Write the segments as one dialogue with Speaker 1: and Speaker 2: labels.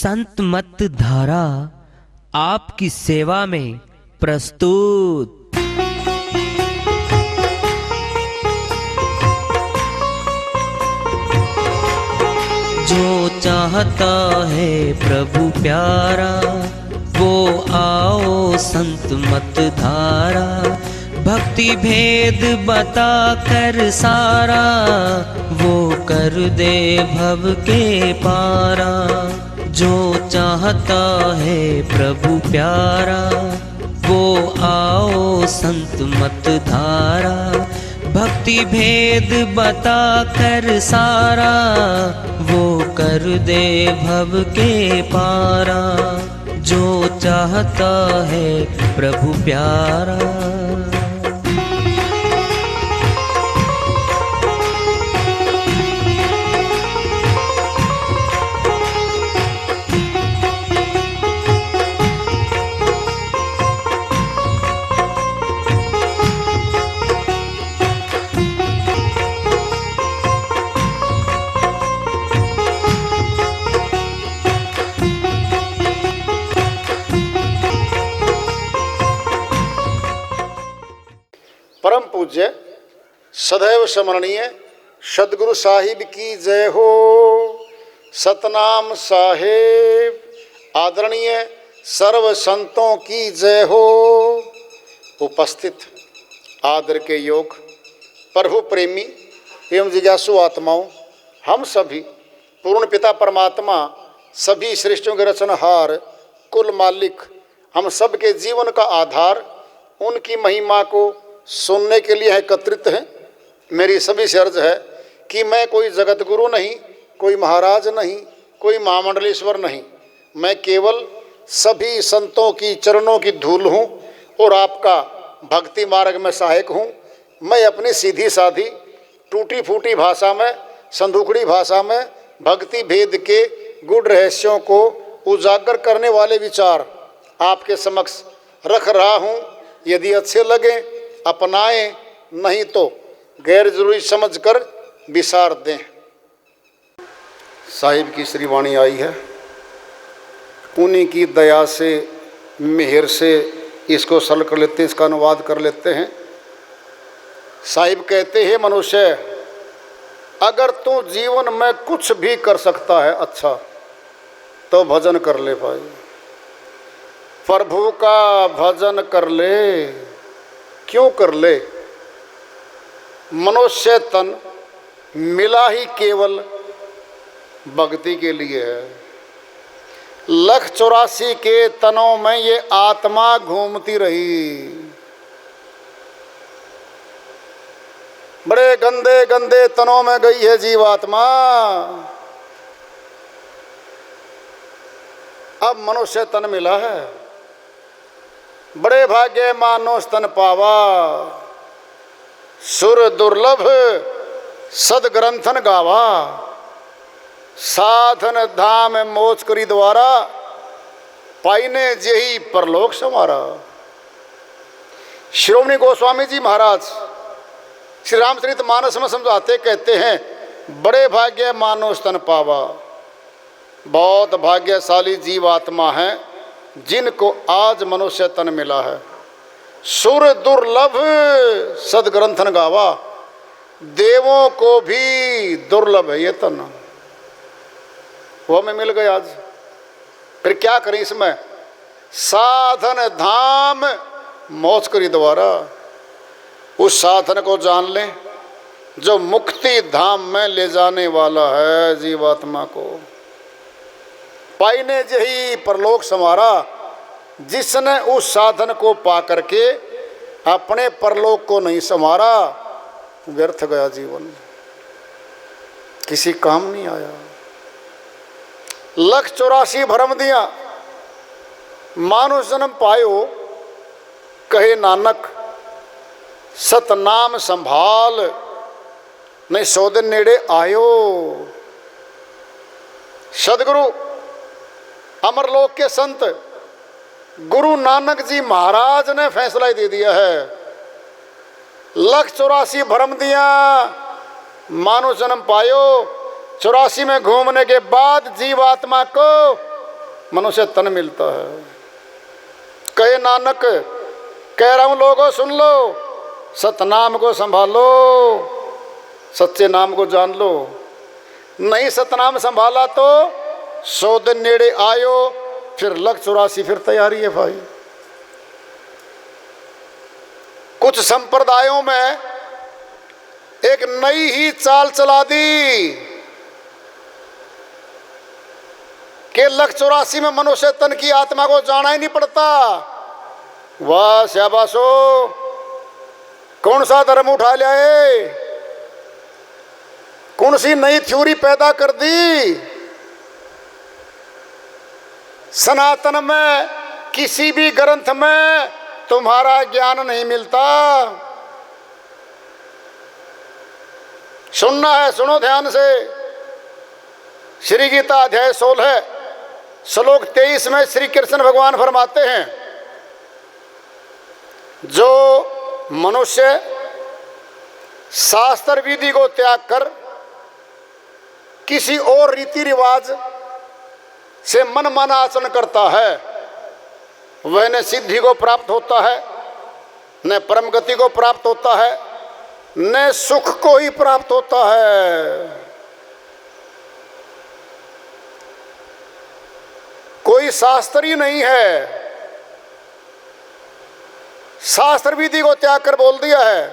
Speaker 1: संत मत धारा आपकी सेवा में प्रस्तुत। जो चाहता है प्रभु प्यारा वो आओ संत मत धारा, भक्ति भेद बता कर सारा वो कर दे भव के पारा। जो चाहता है प्रभु प्यारा वो आओ संत मत धारा, भक्ति भेद बता कर सारा वो कर दे भव के पारा। जो चाहता है प्रभु प्यारा।
Speaker 2: परम पूज्य सदैव स्मरणीय सदगुरु साहिब की जय हो। सतनाम साहेब आदरणीय सर्व संतों की जय हो। उपस्थित आदर के योग प्रभु प्रेमी एवं जिज्ञासु आत्माओं, हम सभी पूर्ण पिता परमात्मा सभी सृष्टियों के रचनहार कुल मालिक हम सब के जीवन का आधार उनकी महिमा को सुनने के लिए एकत्रित हैं। मेरी सभी से अर्ज है कि मैं कोई जगत गुरु नहीं, कोई महाराज नहीं, कोई महामंडलेश्वर नहीं, मैं केवल सभी संतों की चरणों की धूल हूँ और आपका भक्ति मार्ग में सहायक हूँ। मैं अपनी सीधी साधी टूटी फूटी भाषा में, संदूकड़ी भाषा में भक्ति भेद के गुड़ रहस्यों को उजागर करने वाले विचार आपके समक्ष रख रहा हूँ। यदि अच्छे लगे अपनाएं, नहीं तो गैर जरूरी समझकर विसार दें। साहिब की श्री वाणी आई है, उन्हीं की दया से मेहर से इसको सरल कर लेते हैं, इसका अनुवाद कर लेते हैं। साहिब कहते हैं, मनुष्य अगर तू जीवन में कुछ भी कर सकता है अच्छा तो भजन कर ले भाई, प्रभु का भजन कर ले। क्यों कर ले? मनुष्य तन मिला ही केवल भक्ति के लिए है। 184 के तनों में ये आत्मा घूमती रही। बड़े गंदे गंदे तनों में गई है जीवात्मा। अब मनुष्य तन मिला है, बड़े भाग्य मानो स्तन पावा। सुर दुर्लभ सदग्रंथन गावा, साधन धाम मोच करी द्वारा, पाइने जेही परलोक समारा। श्रोमणी गोस्वामी जी महाराज श्री रामचरित मानस में समझाते कहते हैं, बड़े भाग्य मानो स्तन पावा। बहुत भाग्यशाली जीवात्मा है जिनको आज मनुष्य तन मिला है। सुर दुर्लभ सदग्रंथन गावा, देवों को भी दुर्लभ है ये तन, वो हमें मिल गया आज। फिर क्या करें इसमें? साधन धाम मोच करी द्वारा, उस साधन को जान लें जो मुक्ति धाम में ले जाने वाला है जीवात्मा को। पाइने जही परलोक समारा, जिसने उस साधन को पा करके अपने परलोक को नहीं समारा, व्यर्थ गया जीवन, किसी काम नहीं आया। 184 भरम दिया मानुष जन्म पायो, कहे नानक सतनाम संभाल, नहीं 100 दिन नेड़े आयो। सदगुरु अमरलोक के संत गुरु नानक जी महाराज ने फैसला ही दे दिया है। 184 भरम दिया मानो जन्म पायो, 84 में घूमने के बाद जीवात्मा को मनुष्य तन मिलता है। कहे नानक, कह रहा हूं लोगों सुन लो, सतनाम को संभालो, सच्चे नाम को जान लो। नहीं सतनाम संभाला तो 100 दिन नेड़े आयो, फिर लग 84 फिर तैयारी है भाई। कुछ संप्रदायों में एक नई ही चाल चला दी कि लग 84 में मनुष्य तन की आत्मा को जाना ही नहीं पड़ता। वाह शाबाशो, कौन सा धर्म उठा लिया है, कौन सी नई थ्योरी पैदा कर दी। सनातन में किसी भी ग्रंथ में तुम्हारा ज्ञान नहीं मिलता। सुनना है, सुनो ध्यान से। श्री गीता अध्याय 16 श्लोक 23 में श्री कृष्ण भगवान फरमाते हैं, जो मनुष्य शास्त्र विधि को त्याग कर किसी और रीति रिवाज से मनमाना आचरण करता है, वह न सिद्धि को प्राप्त होता है, न परम गति को प्राप्त होता है, न सुख को ही प्राप्त होता है। कोई शास्त्र ही नहीं है, शास्त्र विधि को त्याग कर बोल दिया है।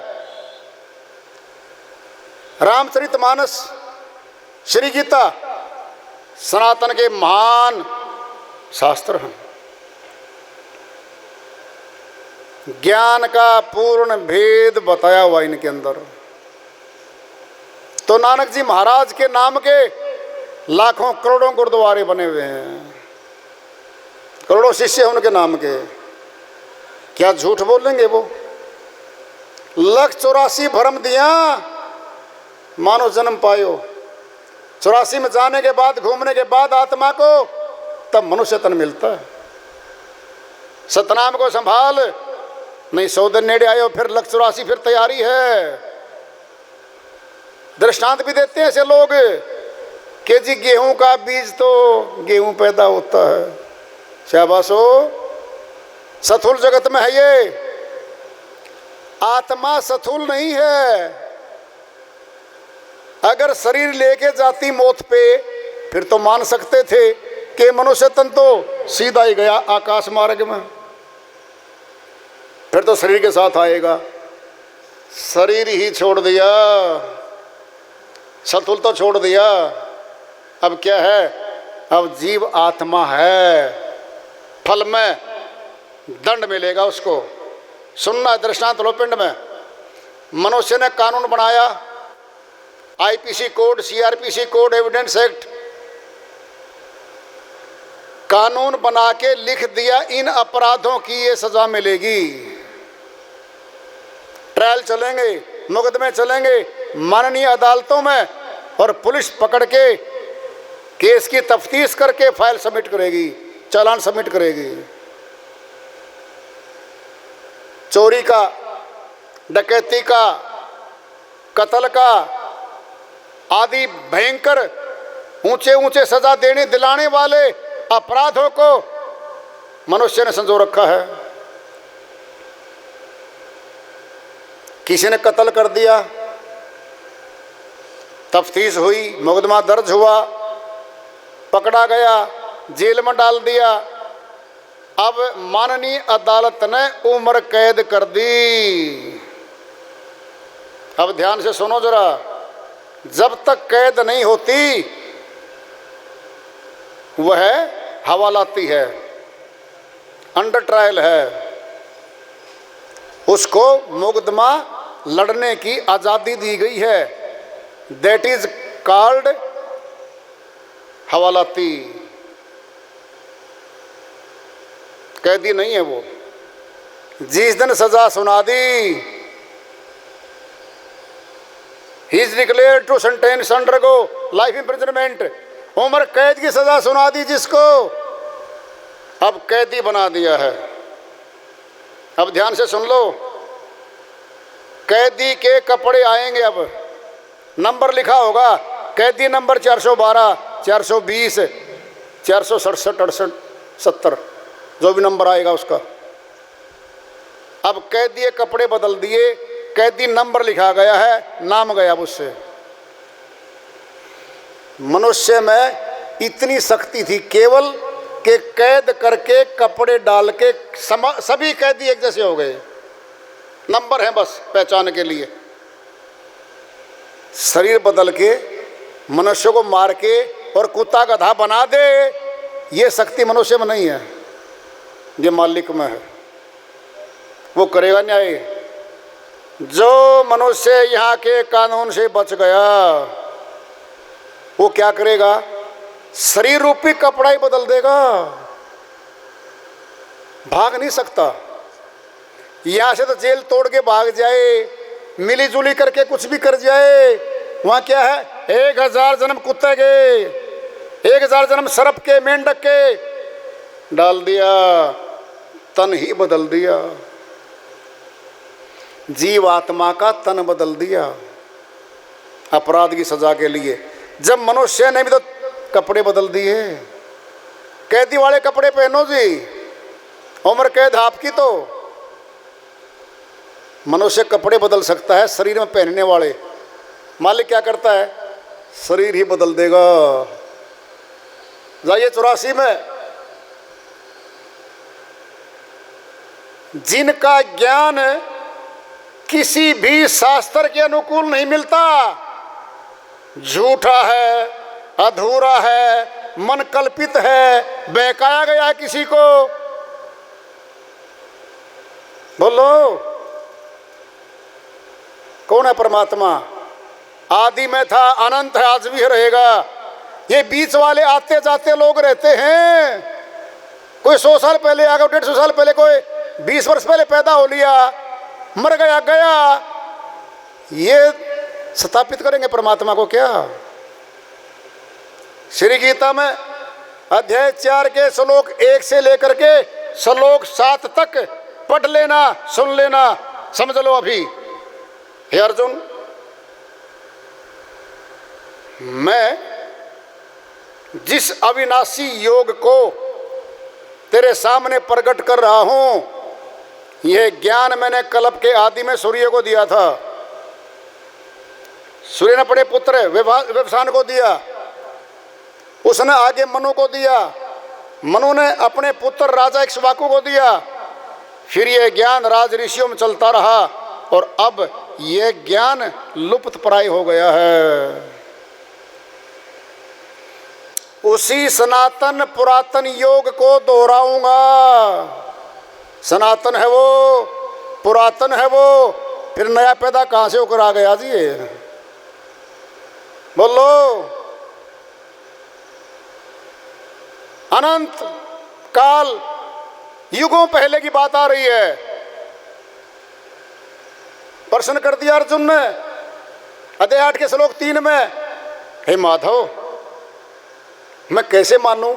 Speaker 2: रामचरितमानस, श्री गीता सनातन के महान शास्त्र हैं। ज्ञान का पूर्ण भेद बताया हुआ इनके अंदर। तो नानक जी महाराज के नाम के लाखों करोड़ों गुरुद्वारे बने हुए हैं, करोड़ों शिष्य उनके नाम के। क्या झूठ बोलेंगे वो? लख 84 भरम दिया मानो जन्म पायो। 84 में जाने के बाद, घूमने के बाद आत्मा को तब मनुष्य तन मिलता है। सतनाम को संभाल, नहीं 100 दिन नेड़े आयो, फिर लख 84 फिर तैयारी है। दृष्टांत भी देते हैं ऐसे लोग कि जी गेहूं का बीज तो गेहूं पैदा होता है। शाबाशो, सथुल जगत में है ये। आत्मा सथुल नहीं है। अगर शरीर लेके जाती मौत पे, फिर तो मान सकते थे कि मनुष्य तन तो सीधा ही गया आकाश मार्ग में, फिर तो शरीर के साथ आएगा। शरीर ही छोड़ दिया, सथुल तो छोड़ दिया। अब क्या है? अब जीव आत्मा है, फल में दंड मिलेगा उसको। सुनना दृष्टांत लो। पिंड में मनुष्य ने कानून बनाया, IPC code, CrPC code, evidence act, कानून बना के लिख दिया इन अपराधों की ये सजा मिलेगी। ट्रायल चलेंगे, मुकदमे चलेंगे माननीय अदालतों में, और पुलिस पकड़ के केस की तफ्तीश करके फाइल सबमिट करेगी, चालान सबमिट करेगी। चोरी का, डकैती का, कत्ल का आदि भयंकर ऊंचे ऊंचे सजा देने दिलाने वाले अपराधों को मनुष्य ने संजो रखा है। किसी ने कत्ल कर दिया, तफ्तीश हुई, मुकदमा दर्ज हुआ, पकड़ा गया, जेल में डाल दिया। अब माननीय अदालत ने उम्र कैद कर दी। अब ध्यान से सुनो जरा, जब तक कैद नहीं होती वह हवालाती है, अंडर ट्रायल है, उसको मुकदमा लड़ने की आज़ादी दी गई है। दैट इज कॉल्ड हवालाती। कैदी नहीं है वो। जिस दिन सजा सुना दी, he is declared to sentence undergo life imprisonment, उम्र कैद की सजा सुना दी जिसको, अब कैदी बना दिया है। अब ध्यान से सुन लो, कैदी के कपड़े आएंगे, अब नंबर लिखा होगा, कैदी नंबर 412, 420, 467, 68, 70 जो भी नंबर आएगा उसका। अब कैदी कपड़े बदल दिए, कैदी नंबर लिखा गया है, नाम गया उससे। मनुष्य में इतनी शक्ति थी केवल कि कैद करके कपड़े डाल के सभी कैदी एक जैसे हो गए, नंबर है बस पहचान के लिए। शरीर बदल के मनुष्य को मार के और कुत्ता गधा बना दे, ये शक्ति मनुष्य में नहीं है, ये मालिक में है। वो करेगा न्याय। जो मनुष्य यहाँ के कानून से बच गया वो क्या करेगा? शरीर रूपी कपड़ा ही बदल देगा, भाग नहीं सकता। यहां से तो जेल तोड़ के भाग जाए, मिली जुली करके कुछ भी कर जाए, वहां क्या है? 1000 जन्म कुत्ते के, 1000 जन्म सर्प के, मेंढक के डाल दिया, तन ही बदल दिया, जीव आत्मा का तन बदल दिया अपराध की सजा के लिए। जब मनुष्य ने भी तो कपड़े बदल दिए, कैदी वाले कपड़े पहनो जी, उम्र कैद आपकी। तो मनुष्य कपड़े बदल सकता है, शरीर में पहनने वाले मालिक क्या करता है? शरीर ही बदल देगा। जाइए 84 में, जिनका ज्ञान किसी भी शास्त्र के अनुकूल नहीं मिलता, झूठा है, अधूरा है, मन कल्पित है, बहकाया गया है किसी को, बोलो कौन है? परमात्मा आदि में था, अनंत है, आज भी रहेगा। ये बीच वाले आते जाते लोग रहते हैं, कोई 100 साल पहले आ गया, 150 साल पहले, कोई 20 वर्ष पहले पैदा हो लिया, मर गया गया। ये स्थापित करेंगे परमात्मा को क्या? श्री गीता में अध्याय 4 के श्लोक 1 से लेकर के श्लोक 7 तक पढ़ लेना, सुन लेना, समझ लो अभी। हे अर्जुन, मैं जिस अविनाशी योग को तेरे सामने प्रकट कर रहा हूं, यह ज्ञान मैंने कल्प के आदि में सूर्य को दिया था। सूर्य ने अपने पुत्र व्यवसान को दिया, उसने आगे मनु को दिया, मनु ने अपने पुत्र राजा इक्ष्वाकु को दिया। फिर यह ज्ञान राज ऋषियों में चलता रहा और अब यह ज्ञान लुप्त प्राय हो गया है। उसी सनातन पुरातन योग को दोहराऊंगा। सनातन है वो, पुरातन है वो, फिर नया पैदा कहां से होकर आ गया जी? बोलो। अनंत काल युगों पहले की बात आ रही है। प्रश्न कर दिया अर्जुन ने अध्याय 8 के श्लोक 3 में, हे माधव, मैं कैसे मानूं?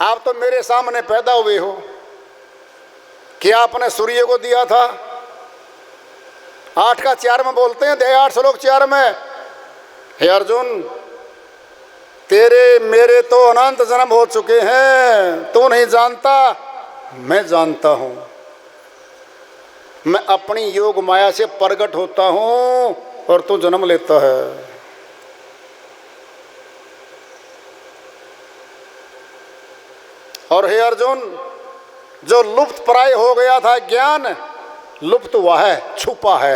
Speaker 2: आप तो मेरे सामने पैदा हुए हो, क्या आपने सूर्य को दिया था? 8 का 4 में बोलते हैं, अध्याय 8 श्लोक 4 में, हे अर्जुन, तेरे मेरे तो अनंत जन्म हो चुके हैं, तू नहीं जानता, मैं जानता हूं। मैं अपनी योग माया से प्रकट होता हूं और तू जन्म लेता है। और हे अर्जुन, जो लुप्त प्राय हो गया था ज्ञान, लुप्त हुआ है, छुपा है।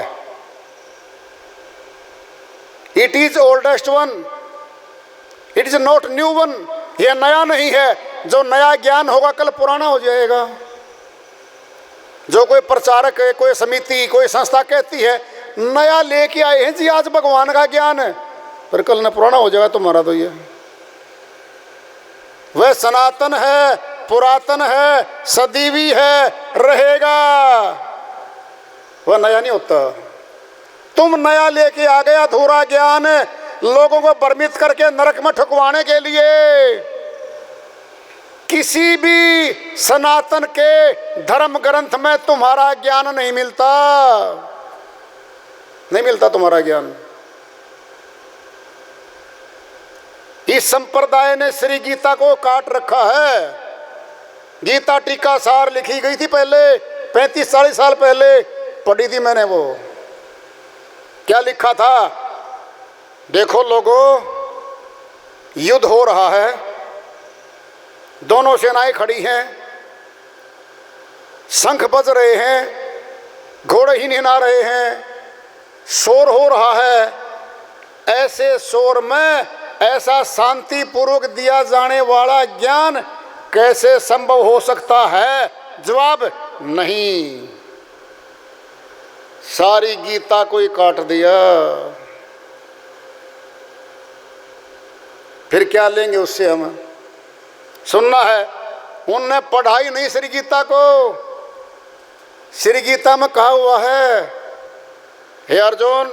Speaker 2: It is oldest one, it is not new one. यह नया नहीं है। जो नया ज्ञान होगा कल पुराना हो जाएगा। जो कोई प्रचारक है, कोई समिति, कोई संस्था कहती है नया लेके आए हैं जी आज भगवान का ज्ञान है, पर कल न पुराना हो जाएगा तुम्हारा। तो ये वह सनातन है, पुरातन है, सदीवी है, रहेगा, वह नया नहीं होता। तुम नया लेके आ गया अधूरा ज्ञान, लोगों को भ्रमित करके नरक में ठुकवाने के लिए। किसी भी सनातन के धर्म ग्रंथ में तुम्हारा ज्ञान नहीं मिलता, नहीं मिलता तुम्हारा ज्ञान। इस संप्रदाय ने श्री गीता को काट रखा है। गीता टीका सार लिखी गई थी पहले, 35-40 साल पहले पढ़ी थी मैंने। वो क्या लिखा था? देखो लोगों, युद्ध हो रहा है, दोनों सेनाएं खड़ी हैं, शंख बज रहे हैं, घोड़े ही निहना रहे हैं, शोर हो रहा है। ऐसे शोर में ऐसा शांतिपूर्वक दिया जाने वाला ज्ञान कैसे संभव हो सकता है? जवाब नहीं। सारी गीता को ही काट दिया। फिर क्या लेंगे उससे हम? सुनना है, उनने पढ़ाई नहीं श्री गीता को। श्री गीता में कहा हुआ है, हे अर्जुन,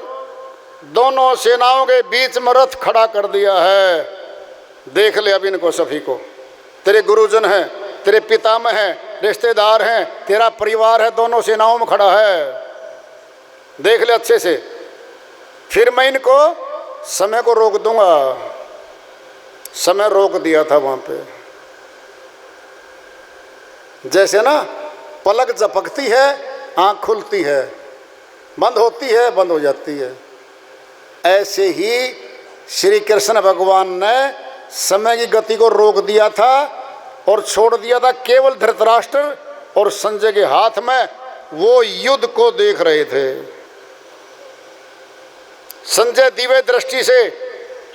Speaker 2: दोनों सेनाओं के बीच में रथ खड़ा कर दिया है। देख ले अब इनको सभी को, तेरे गुरुजन हैं, तेरे पितामह हैं, रिश्तेदार हैं, तेरा परिवार है, दोनों सेनाओं में खड़ा है। देख ले अच्छे से, फिर मैं इनको समय को रोक दूंगा। समय रोक दिया था वहां पे। जैसे ना पलक झपकती है, आंख खुलती है, बंद होती है, बंद हो जाती है, ऐसे ही श्री कृष्ण भगवान ने समय की गति को रोक दिया था और छोड़ दिया था केवल धृतराष्ट्र और संजय के हाथ में। वो युद्ध को देख रहे थे। संजय दिव्य दृष्टि से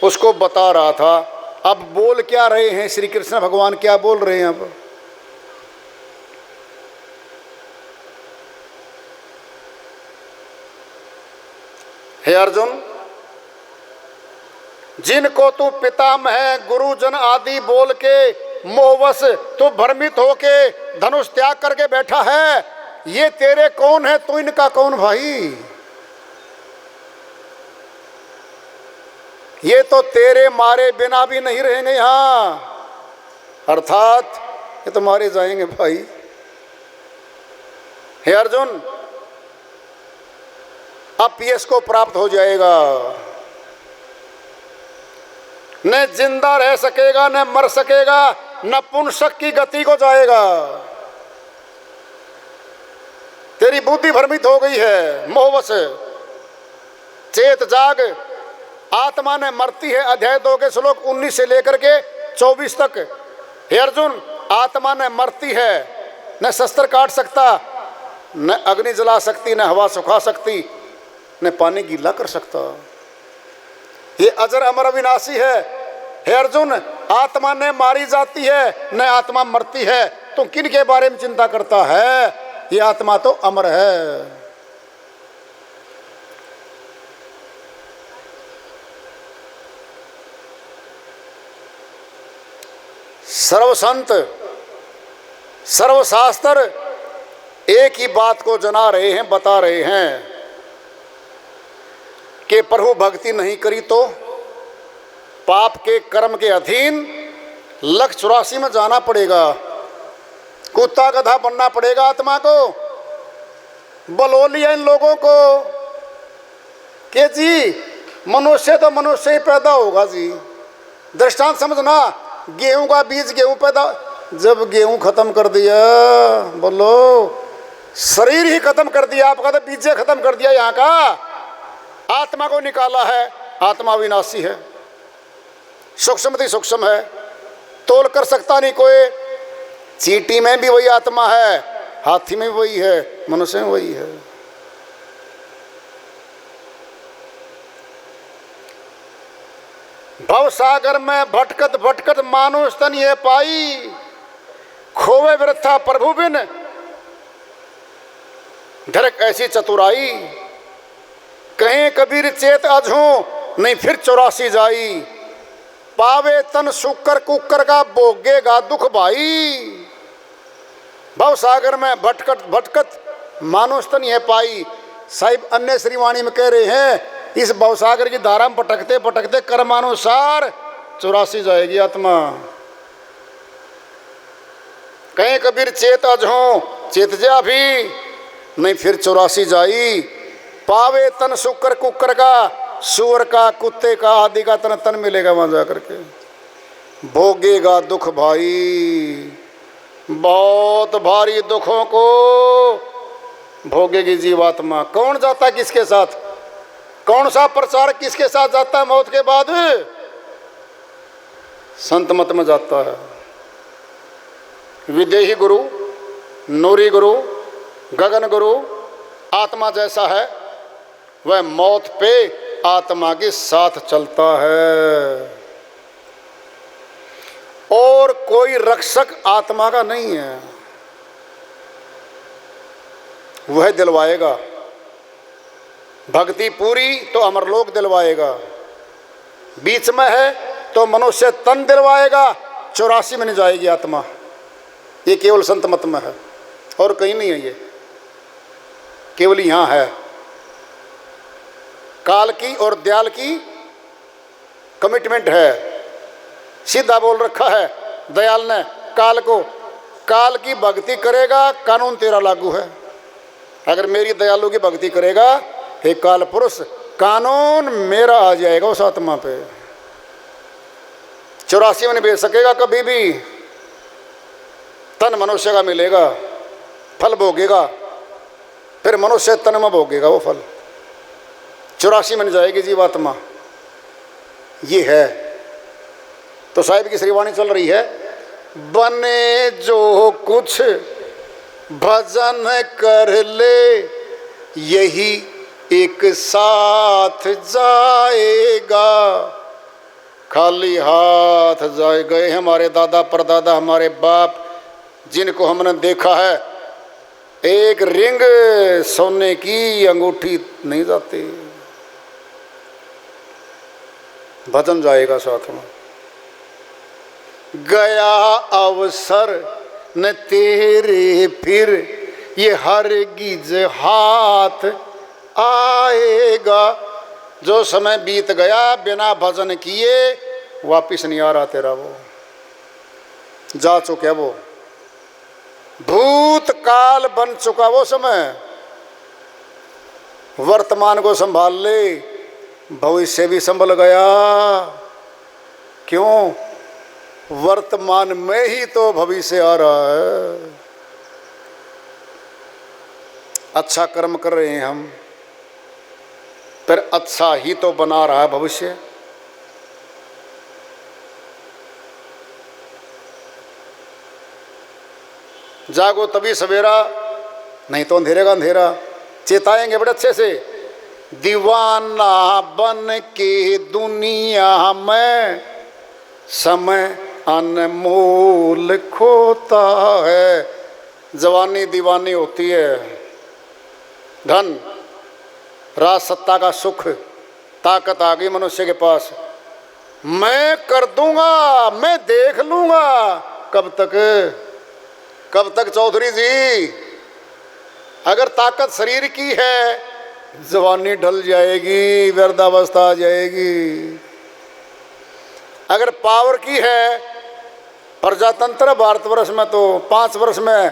Speaker 2: उसको बता रहा था। अब बोल क्या रहे हैं श्री कृष्ण भगवान? क्या बोल रहे हैं अब? हे अर्जुन, जिनको तू पितामह, गुरुजन आदि बोल के मोहवश तू भ्रमित होके धनुष त्याग करके बैठा है, ये तेरे कौन है? तू इनका कौन भाई? ये तो तेरे मारे बिना भी नहीं रहेंगे यहां, अर्थात ये तो मारे जाएंगे भाई। हे अर्जुन, अब यश को प्राप्त हो जाएगा, न जिंदा रह सकेगा, न मर सकेगा, न पुंसक की गति को जाएगा। तेरी बुद्धि भ्रमित हो गई है मोहवश। चेत जाग, आत्मा ने मरती है। अध्याय 2 के श्लोक 19 से लेकर के 24 तक। हे अर्जुन, आत्मा ने मरती है, न शस्त्र काट सकता, न अग्नि जला सकती, न हवा सुखा सकती, न पानी गीला कर सकता। ये अजर अमर अविनाशी है। हे अर्जुन, आत्मा ने मारी जाती है, न आत्मा मरती है। तो किन के बारे में चिंता करता है? ये आत्मा तो अमर है। सर्वसंत, सर्वशास्त्र एक ही बात को जना रहे हैं, बता रहे हैं कि प्रभु भक्ति नहीं करी तो पाप के कर्म के अधीन 184 में जाना पड़ेगा, कुत्ता गधा बनना पड़ेगा आत्मा को। बलो लिया इन लोगों को कि जी मनुष्य तो मनुष्य ही पैदा होगा जी। दृष्टांत समझना, गेहूं का बीज गेहूं पैदा, जब गेहूं खत्म कर दिया, बोलो शरीर ही खत्म कर दिया, आपका तो बीज खत्म कर दिया, यहाँ का आत्मा को निकाला है। आत्मा विनाशी है, सूक्ष्म सूक्ष्म है, तोल कर सकता नहीं कोई। चींटी में भी वही आत्मा है, हाथी में भी वही है, मनुष्य में वही है। भव सागर में भटकत भटकत मानुष तन ये पाई, खोवे वृथा प्रभु बिन धरक ऐसी चतुराई। कहीं कबीर चेत अजहूं, नहीं फिर 84 जाई। पावे तन शुक्र कुकर का भोगेगा दुख भाई। भव सागर में भटकत भटकत मानुष तन ये पाई। साहिब अन्य श्रीवाणी में कह रहे हैं, इस भवसागर की धारा में पटकते पटकते कर्मानुसार 84 जाएगी आत्मा। कहीं कबीर चेत अजहूं, चेत जा भी, नहीं फिर 84 जाई। पावे तन शुक्र कुकर का, सुअर का, कुत्ते का आदि का तन तन मिलेगा वहां जाकर के। भोगेगा दुख भाई, बहुत भारी दुखों को भोगेगी जीवात्मा। कौन जाता है किसके साथ, कौन सा प्रचारक किसके साथ जाता है मौत के बाद? संत मत में जाता है। विदेही गुरु, नूरी गुरु, गगन गुरु आत्मा जैसा है, वह मौत पे आत्मा के साथ चलता है। और कोई रक्षक आत्मा का नहीं है, वह दिलवाएगा। भक्ति पूरी तो अमरलोक दिलवाएगा, बीच में है तो मनुष्य तन दिलवाएगा, 84 में नहीं जाएगी आत्मा। ये केवल संत मत में है और कहीं नहीं है, ये केवल यहाँ है। काल की और दयाल की कमिटमेंट है, सीधा बोल रखा है दयाल ने काल को, काल की भक्ति करेगा कानून तेरा लागू है। अगर मेरी दयालु की भक्ति करेगा हे काल पुरुष, कानून मेरा आ जाएगा उस आत्मा पे। 84 में नहीं भेज सकेगा कभी भी। तन मनुष्य का मिलेगा, फल भोगेगा, फिर मनुष्य तन में भोगेगा वो फल। 84 में नहीं जाएगी जीवात्मा। ये है तो साहिब की श्रीवाणी चल रही है, बने जो कुछ भजन कर ले, यही एक साथ जाएगा। खाली हाथ जाए गए हमारे दादा परदादा, हमारे बाप, जिनको हमने देखा है, एक रिंग सोने की अंगूठी नहीं जाती, भजन जाएगा साथ में। गया अवसर न तेरे फिर, ये हरगिज हाथ आएगा। जो समय बीत गया बिना भजन किए वापिस नहीं आ रहा तेरा, वो जा चुका वो, भूतकाल बन चुका वो समय। वर्तमान को संभाल ले, भविष्य भी संभल गया। क्यों? वर्तमान में ही तो भविष्य आ रहा है। अच्छा कर्म कर रहे हैं हम, फिर अच्छा ही तो बना रहा है भविष्य। जागो तभी सवेरा, नहीं तो अंधेरे का अंधेरा। चेताएंगे बड़े अच्छे से, दीवाना बन के दुनिया में समय अनमोल खोता है। जवानी दीवानी होती है, धन, राज सत्ता का सुख, ताकत आ गई मनुष्य के पास, मैं कर दूंगा, मैं देख लूंगा। कब तक, कब तक चौधरी जी? अगर ताकत शरीर की है, जवानी ढल जाएगी, वृद्धावस्था आ जाएगी। अगर पावर की है, प्रजातंत्र भारतवर्ष में तो 5 वर्ष में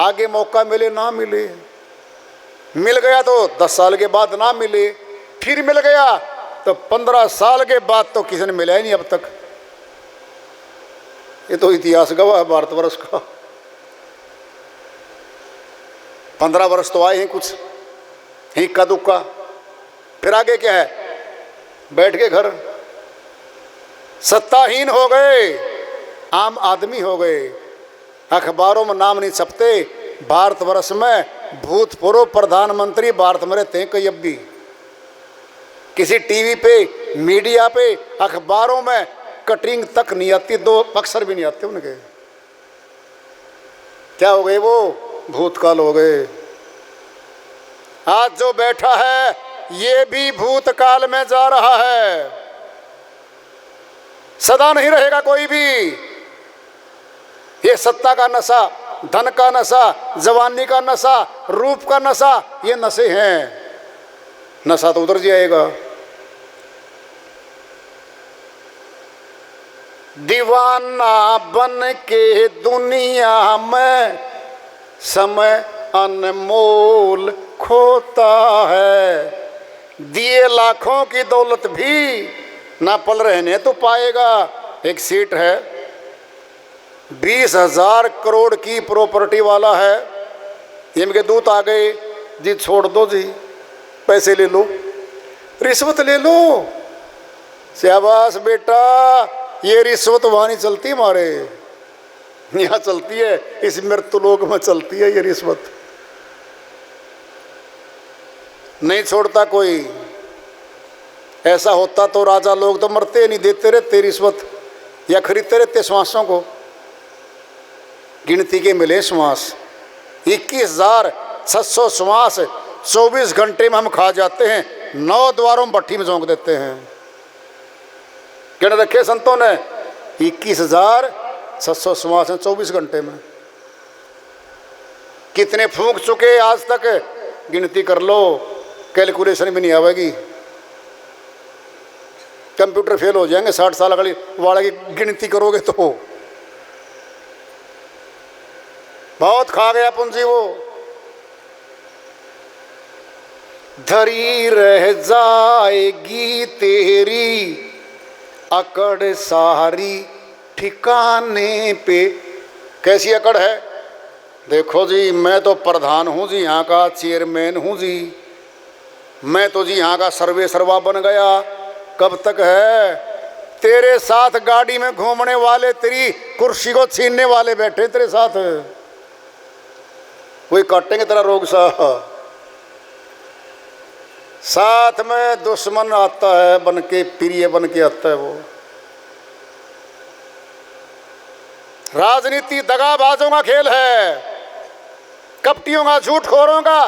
Speaker 2: आगे मौका मिले ना मिले, मिल गया तो 10 साल के बाद ना मिले, फिर मिल गया तो 15 साल के बाद तो किसी ने मिला ही नहीं अब तक। ये तो इतिहास गवाह है भारतवर्ष का। 15 वर्ष तो आए हैं कुछ हिक्का दुक्का, फिर आगे क्या है? बैठ के घर, सत्ताहीन हो गए, आम आदमी हो गए, अखबारों में नाम नहीं छपते। भारतवर्ष में भूतपूर्व प्रधानमंत्री भारत में रहते हैं कई, अब भी किसी टीवी पे, मीडिया पे, अखबारों में कटिंग तक नहीं आती, 2 अक्षर भी नहीं आते उनके। क्या हो गए वो? भूतकाल हो गए। आज जो बैठा है ये भी भूतकाल में जा रहा है, सदा नहीं रहेगा कोई भी। ये सत्ता का नशा, धन का नशा, जवानी का नशा, रूप का नशा, ये नशे हैं। नशा तो उतर जाएगा। दीवाना बन के दुनिया में समय अनमोल खोता है। दिए लाखों की दौलत भी ना पल रहने तो पाएगा, एक सेठ है, 20,000 करोड़ की प्रॉपर्टी वाला है। इनके दूत आ गए, जी छोड़ दो जी, पैसे ले लो, रिश्वत ले लो। शाबाश बेटा, ये रिश्वत वहाँ नहीं चलती, हमारे यहाँ चलती है, इस मृत्युलोक में चलती है ये रिश्वत, नहीं छोड़ता कोई। ऐसा होता तो राजा लोग तो मरते नहीं, देते रहते रिश्वत या खरीदते रहते श्वासों को। गिनती के मिले श्वास, 21,600 श्वास 24 घंटे में हम खा जाते हैं, 9 द्वारों में भट्टी में झोंक देते हैं। गिन रखे संतों ने 21,600 श्वास हैं 24 घंटे में। कितने फूंक चुके आज तक, गिनती कर लो, कैलकुलेशन भी नहीं आवेगी, कंप्यूटर फेल हो जाएंगे 60 साल वाले की गिनती करोगे तो। बहुत खा गया पूंजी वो। धरी रह जाएगी तेरी अकड़ सारी ठिकाने पे। कैसी अकड़ है? देखो जी, मैं तो प्रधान हूँ जी, यहाँ का चेयरमैन हूँ जी, मैं तो जी यहाँ का सर्वे सर्वा बन गया। कब तक है? तेरे साथ गाड़ी में घूमने वाले, तेरी कुर्सी को छीनने वाले बैठे तेरे साथ, वही काटेंगे तेरा रोग सा। साथ में दुश्मन आता है बन के, प्रिय बन के आता है वो। राजनीति दगाबाजों का खेल है, कपटियों का, झूठखोरों का,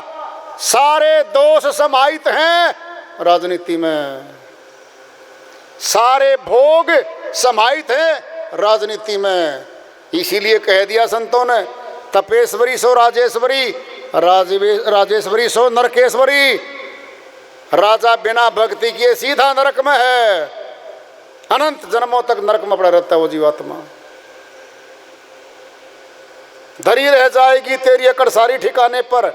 Speaker 2: सारे दोष समाहित हैं राजनीति में, सारे भोग समाहित हैं राजनीति में। इसीलिए कह दिया संतों ने, तपेश्वरी सो राजेश्वरी, राजेश्वरी सो नरकेश्वरी। राजा बिना भक्ति किए सीधा नरक में है, अनंत जन्मों तक नरक में पड़ा रहता है वो जीवात्मा। धरी रह जाएगी तेरी अकड़ सारी ठिकाने पर,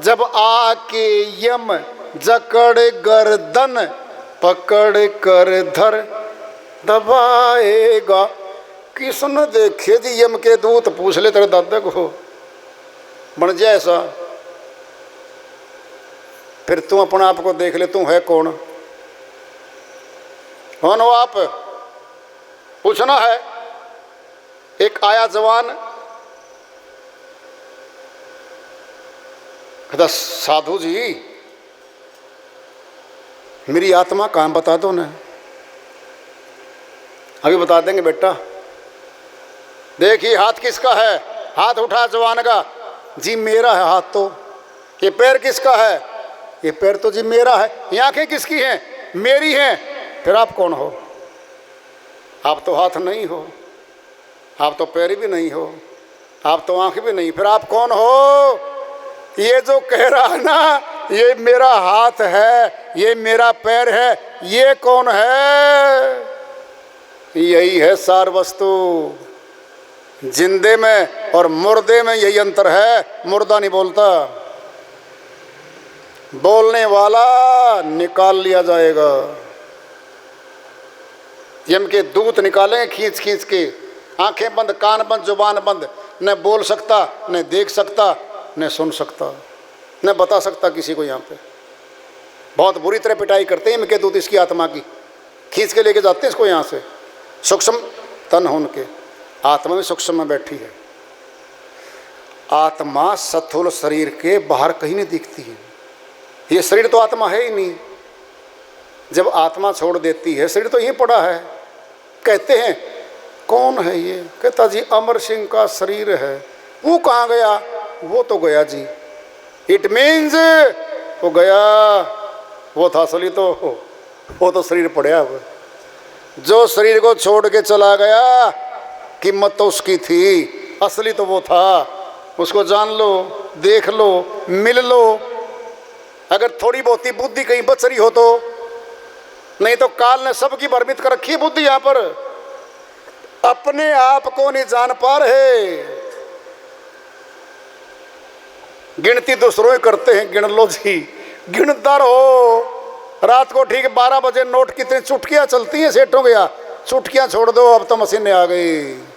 Speaker 2: जब आके यम जकड़ गर्दन पकड़ कर धर दबाएगा। किसने देखे जी यम के दूत, पूछ ले तेरे दादा को, बन जाए ऐसा। फिर तू अपने आप को देख ले, तू है कौन? कौन हो आप? पूछना है। एक आया जवान, कहता साधु जी मेरी आत्मा कहाँ, बता दो ना। अभी बता देंगे बेटा। देखिए हाथ किसका है? हाथ उठा जवान का, जी मेरा है हाथ तो। ये पैर किसका है? ये पैर तो जी मेरा है। ये आंखें किसकी हैं? मेरी हैं। फिर आप कौन हो? आप तो हाथ नहीं हो, आप तो पैर भी नहीं हो, आप तो आंख भी नहीं, फिर आप कौन हो? ये जो कह रहा है ना, ये मेरा हाथ है, ये मेरा पैर है, ये कौन है? यही है सार वस्तु। जिंदे में और मुर्दे में यही अंतर है। मुर्दा नहीं बोलता, बोलने वाला निकाल लिया जाएगा। यम के दूत निकालेंगे खींच खींच के, आंखें बंद, कान बंद, जुबान बंद, न बोल सकता, न देख सकता, न सुन सकता, न बता सकता किसी को। यहाँ पे बहुत बुरी तरह पिटाई करते हैं इनके दूत इसकी आत्मा की, खींच के लेके जाते हैं इसको यहाँ से। सूक्ष्म तन हो उनके, आत्मा में सूक्ष्म में बैठी है। आत्मा स्थूल शरीर के बाहर कहीं नहीं दिखती है। ये शरीर तो आत्मा है ही नहीं। जब आत्मा छोड़ देती है, शरीर तो यहीं पड़ा है। कहते हैं कौन है ये? कहता जी अमर सिंह का शरीर है। वो कहाँ गया? वो तो गया जी। इट मीन्स वो गया, वो था असली तो, वो तो शरीर पड़ा। अब जो शरीर को छोड़ के चला गया, कीमत तो उसकी थी, असली तो वो था। उसको जान लो, देख लो, मिल लो। अगर थोड़ी बहुत बुद्धि कहीं बच रही हो तो, नहीं तो काल ने सबकी भ्रमित कर रखी बुद्धि। यहाँ पर अपने आप को नहीं जान पा रहे, गिनती दूसरों ही करते हैं। गिन लो जी, गिनदार हो। रात को ठीक 12 बजे नोट कितनी चुटकियां चलती हैं सेठों के यहाँ, चुटकियाँ छोड़ दो, अब तो मशीनें आ गई।